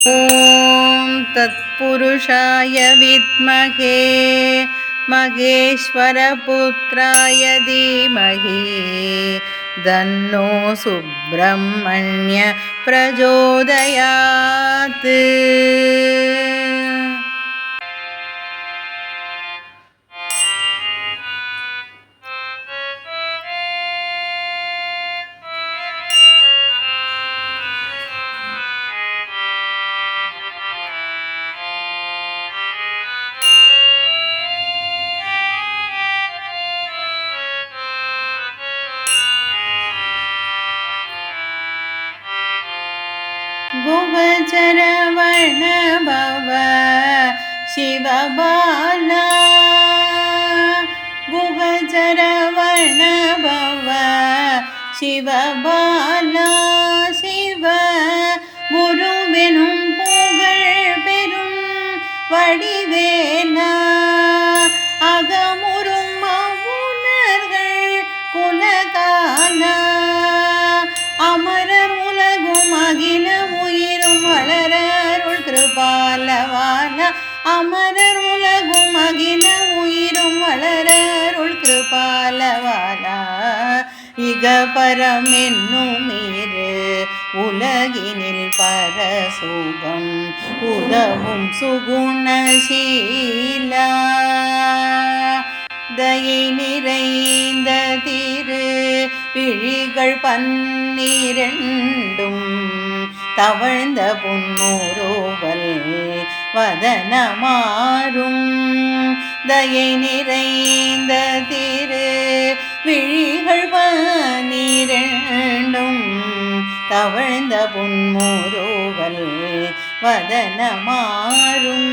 ஓம் தத்புருஷாய வித்மகே மகேஸ்வரபுத்ராய தீமஹி தன்னோ சுப்ரமண்ய பிரச்சோதயாத். குகச்சரவண பவ சிவபாலா, குகச்சரவண பவ சிவபாலா, சிவ குருவெனும் புகழ் பெரும் வடிவேலா, அகமுறும் அவுணர்கள் குலகாலா, அமரர் உலகும் அகில உயிரும் வளர அருள் கிருபாலவாலா, அமரர் உலகும் அகில உயிரும் வளர அருள் கிருபாலவாலா, இக பரம் என்னும் இரு உலகினில் பரசுகம் உதவும் சுகுணசீலா, தயை நிறைந்த திரு விழிகள் 12 தவழ்ந்த புன்முறுவல் வதனமாறும், தயை நிறைந்த திரு விழிகள் 12 தவழ்ந்த புன்முறுவல் வதனமாறும்,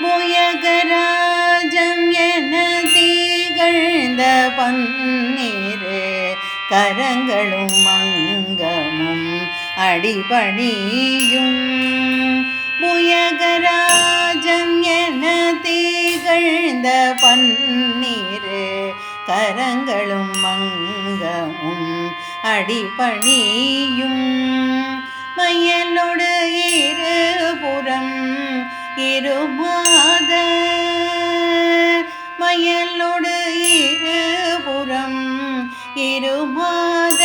புயகராஜம் என திகழ்ந்த பன்னிரு கரங்களும் அங்கமும் அடிபணியும், புயகராஜம் என திகழ்ந்த பன்னிரு கரங்களும் அங்கமும் அடிபணியும், மையலோடு இருபுறம் இருமாத, மயலோடு இருபுறம் இருமாத,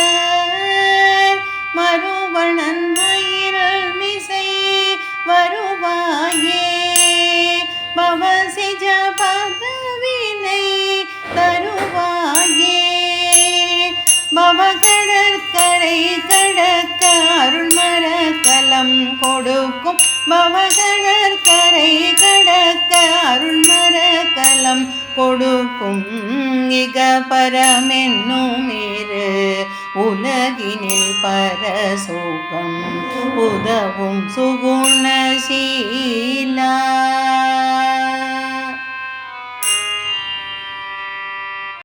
மறுவணன் மயில் மிசை வருவாயே, பவசிஜ பதவினை தருவாயே, பவகடற்கரை கடக்க அருள்மரக்கலம் கொடுக்கும், பவகடற்கரை கடக்க அருள்மரக்கலம் கொடுக்கும், இக பரமென்னும் இரு உலகினில் பரசுகம் உதவும் சுகுணசீலா.